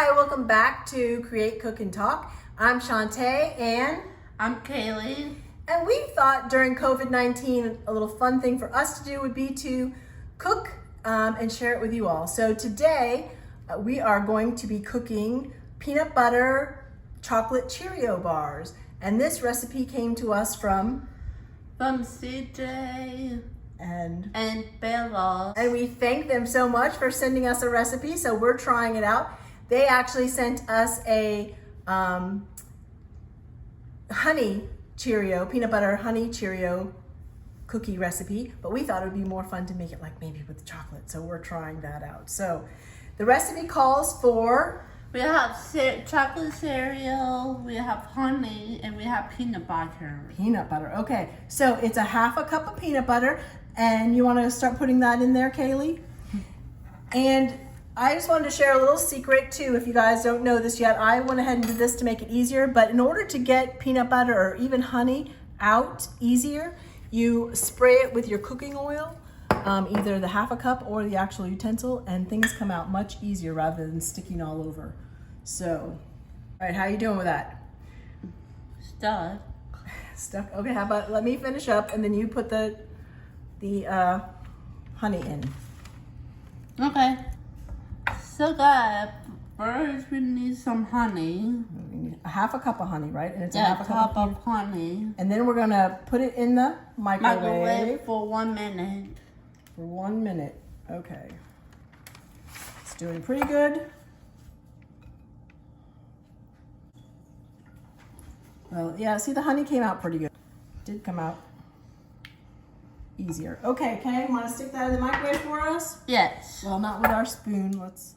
Hi, welcome back to Create, Cook, and Talk. I'm Shantae and I'm Kailee. And we thought during COVID-19, a little fun thing for us to do would be to cook and share it with you all. So today we are going to be cooking peanut butter chocolate Cheerio bars. And this recipe came to us from CJ and Bella. And we thank them so much for sending us a recipe. So we're trying it out. They actually sent us a honey Cheerio, peanut butter honey Cheerio cookie recipe, but we thought it would be more fun to make it like maybe with chocolate. So we're trying that out. So the recipe calls for, we have chocolate cereal, we have honey, and we have peanut butter. Peanut butter, okay. So it's a half a cup of peanut butter, and you wanna start putting that in there, Kaylee? And I just wanted to share a little secret too. If you guys don't know this yet, I went ahead and did this to make it easier, but in order to get peanut butter or even honey out easier, you spray it with your cooking oil, either the half a cup or the actual utensil, and things come out much easier rather than sticking all over. So, all right, how you doing with that? Stuck, okay, how about, let me finish up and then you put the honey in. Okay. So guys, first we need some honey. A half a cup of honey, right? And it's yeah, a half a cup of honey. And then we're gonna put it in the microwave for 1 minute. For 1 minute, okay. It's doing pretty good. Well, yeah, see the honey came out pretty good. Did come out easier. Okay, Kay, you wanna stick that in the microwave for us? Yes. Well, not with our spoon, let's.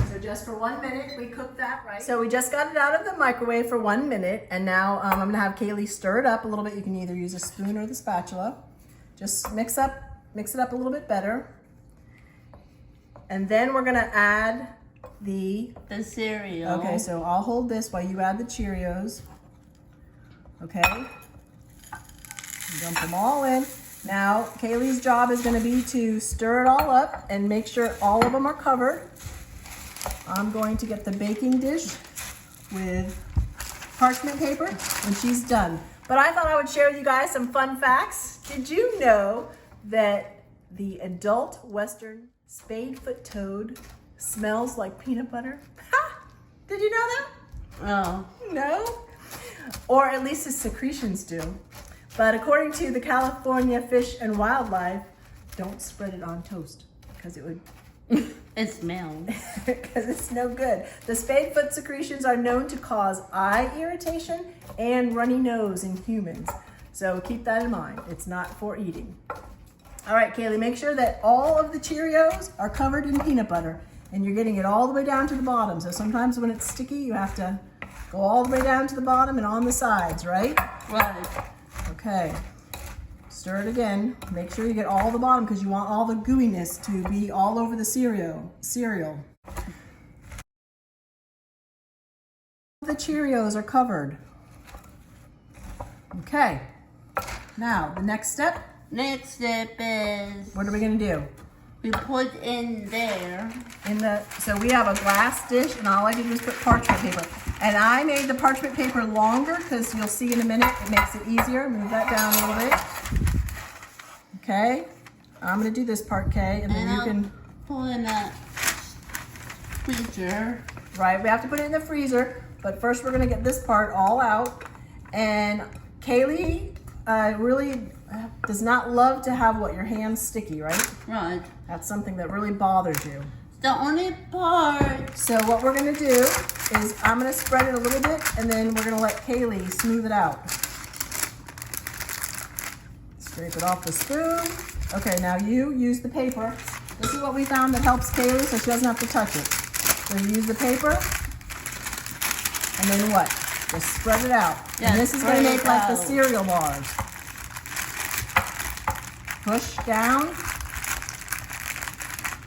So just for 1 minute, we cooked that, right? So we just got it out of the microwave for 1 minute, and now I'm gonna have Kaylee stir it up a little bit. You can either use a spoon or the spatula. Just mix it up a little bit better. And then we're gonna add the cereal. Okay, so I'll hold this while you add the Cheerios. Okay. Dump them all in. Now, Kaylee's job is gonna be to stir it all up and make sure all of them are covered. I'm going to get the baking dish with parchment paper when she's done. But I thought I would share with you guys some fun facts. Did you know that the adult Western spadefoot toad smells like peanut butter? Ha! Did you know that? Oh. No? Or at least his secretions do. But according to the California Fish and Wildlife, don't spread it on toast because it would it smells. because it's no good. The spadefoot secretions are known to cause eye irritation and runny nose in humans. So keep that in mind. It's not for eating. All right, Kaylee, make sure that all of the Cheerios are covered in peanut butter and you're getting it all the way down to the bottom. So sometimes when it's sticky, you have to go all the way down to the bottom and on the sides, right? Right. Okay. Stir it again. Make sure you get all the bottom because you want all the gooiness to be all over the cereal. The Cheerios are covered. Okay. Now, the next step. Next step is, What are we going to do? we put in there. So we have a glass dish and all I did was put parchment paper. And I made the parchment paper longer because you'll see in a minute it makes it easier. Move that down a little bit. Okay. I'm going to do this part, Kay, and then you can put in the freezer. Right, we have to put it in the freezer, but first we're going to get this part all out. And Kaylee really does not love to have your hands sticky, right? Right. That's something that really bothers you. The only part. So what we're gonna do is I'm gonna spread it a little bit and then we're gonna let Kaylee smooth it out. Scrape it off the spoon. Okay, now you use the paper. This is what we found that helps Kaylee so she doesn't have to touch it. So you use the paper and then what? Just spread it out. Yeah, and this is gonna make like the out. cereal bars. Push down.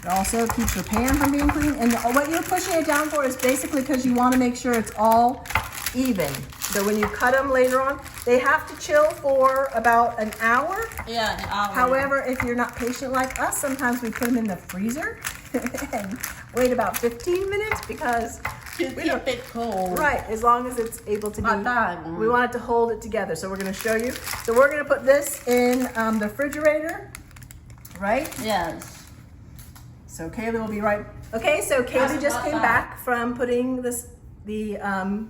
It also keeps your pan from being clean. And what you're pushing it down for is basically because you want to make sure it's all even. So when you cut them later on, they have to chill for about an hour. Yeah, an hour. However, if you're not patient like us, sometimes we put them in the freezer and wait about 15 minutes because to keep it cold. right, as long as it's able to be. Time. We want it to hold it together. So we're going to show you. So we're going to put this in the refrigerator, right? Yes. So Kaylee will be right. Okay, so Kaylee just came back from putting the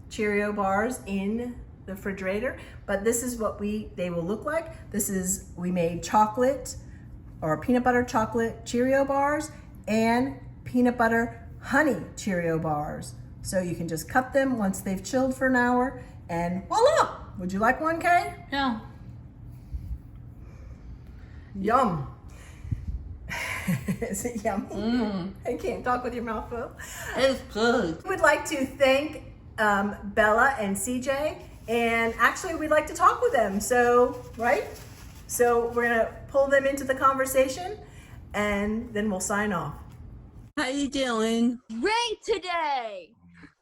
Cheerio bars in the refrigerator, but this is what they will look like. We made chocolate or peanut butter chocolate Cheerio bars and peanut butter honey Cheerio bars. So you can just cut them once they've chilled for an hour and voila! Would you like one, Kay? Yeah. Yum. Is it yummy? I can't talk with your mouth full. It's good. We would like to thank Bella and CJ, and actually we'd like to talk with them. So, right? So we're gonna pull them into the conversation and then we'll sign off. How you doing? Great today.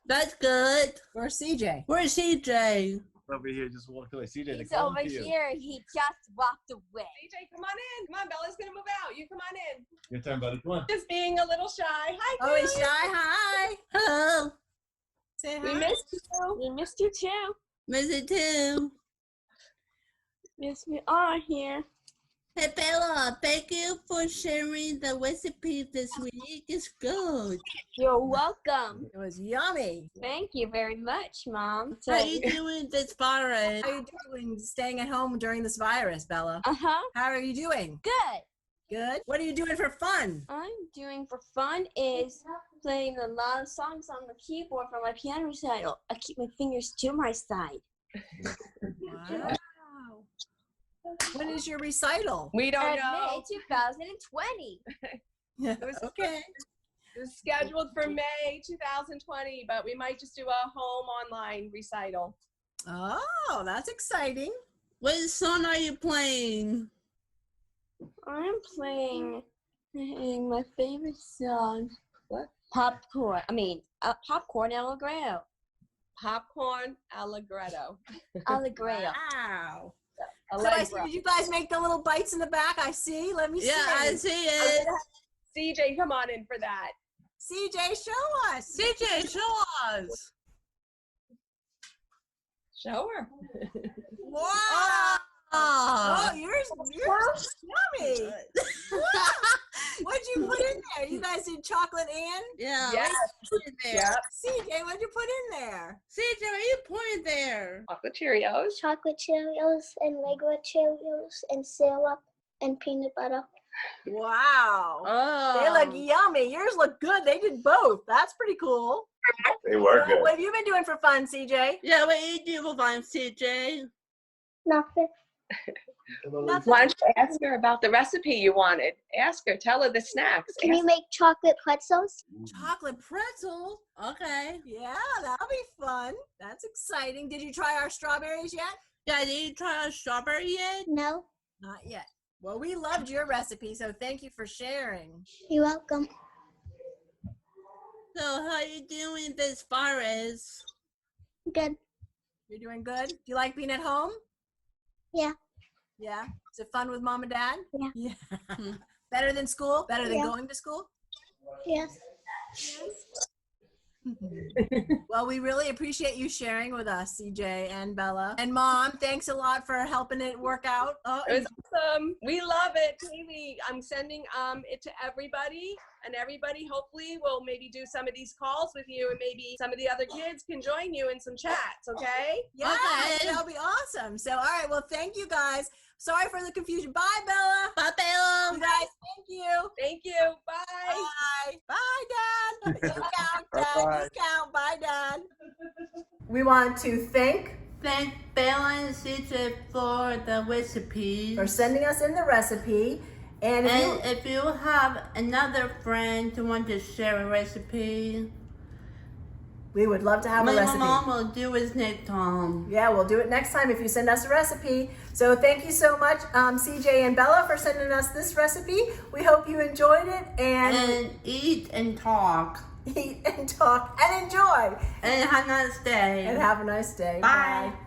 That's good. Where's CJ? Where's CJ? Over here, just walked away. CJ, He's they're over calling to you. here. He just walked away. CJ, come on in. Come on, Bella's gonna move out. You come on in. Your turn, buddy. Come on. Just being a little shy. Hi, Oh, he's Kaylee. shy. Hi. Hello. Say We hi. missed you. We missed you too. Miss it too. Yes, we are here. Hey Bella, thank you for sharing the recipe this week. It's good. You're welcome. It was yummy. Thank you very much, Mom. How you doing this virus? How are you doing staying at home during this virus, Bella? Uh-huh. How are you doing? Good. Good. What are you doing for fun? I'm doing for fun is playing a lot of songs on the keyboard for my piano recital. I keep my fingers to my side. Wow. When is your recital? We don't At know. May 2020. was- Okay. It was scheduled for May 2020, but we might just do a home online recital. Oh, that's exciting. What song are you playing? I'm playing my favorite song. What? Popcorn. Popcorn Allegro. Popcorn Allegretto. Allegro. Wow. So Allegro. did you guys make the little bites in the back? I see. Let me see. Yeah, I see it. CJ, come on in for that. CJ, show us. CJ, show us. Show her. Wow. Oh, Oh. yours yummy. What'd you put in there? You guys did chocolate and? Yeah. Yes. Put it there. Yep. CJ, what'd you put in there? CJ, what are you putting there? Chocolate Cheerios. Chocolate Cheerios and regular Cheerios and syrup and peanut butter. Wow. Oh. They look yummy. Yours look good. They did both. That's pretty cool. They were good. What have you been doing for fun, CJ? Yeah, what you do for fun, CJ? Nothing. Why don't you ask her about the recipe you wanted? Ask her. Tell her the snacks. Can you Ask- make chocolate pretzels? Chocolate pretzel. Okay. Yeah, that'll be fun. That's exciting. Did you try our strawberries yet? Yeah, did you try a strawberry yet? No. Not yet. Well, we loved your recipe, so thank you for sharing. You're welcome. So how you doing this virus? Good. You're doing good? Do you like being at home? Yeah. Yeah? Is it fun with mom and dad? Yeah. Yeah. Better than school? Better than Yeah. going to school? Yes. Well, we really appreciate you sharing with us, CJ and Bella. And Mom, thanks a lot for helping it work out. Oh, It was awesome. We love it. Kaylee, I'm sending it to everybody, and everybody hopefully will maybe do some of these calls with you, and maybe some of the other kids can join you in some chats, okay? yeah, Okay. that'll be awesome. So, all right, well, thank you guys. Sorry for the confusion. Bye, Bella. Bye, Bella. You guys, thank you. Thank you. Bye. Bye. Bye, Dad. You count, Dad. Bye-bye. You count. Bye, Dad. We want to thank Thank Bella and CJ for the recipe. for sending us in the recipe. And if you, And if you have another friend who wants to share a recipe, we would love to have a my recipe. mom will do it next time. Yeah, we'll do it next time if you send us a recipe. So thank you so much, CJ and Bella, for sending us this recipe. We hope you enjoyed it. And And eat and talk. eat and talk and enjoy. And have a nice day. And have a nice day. Bye.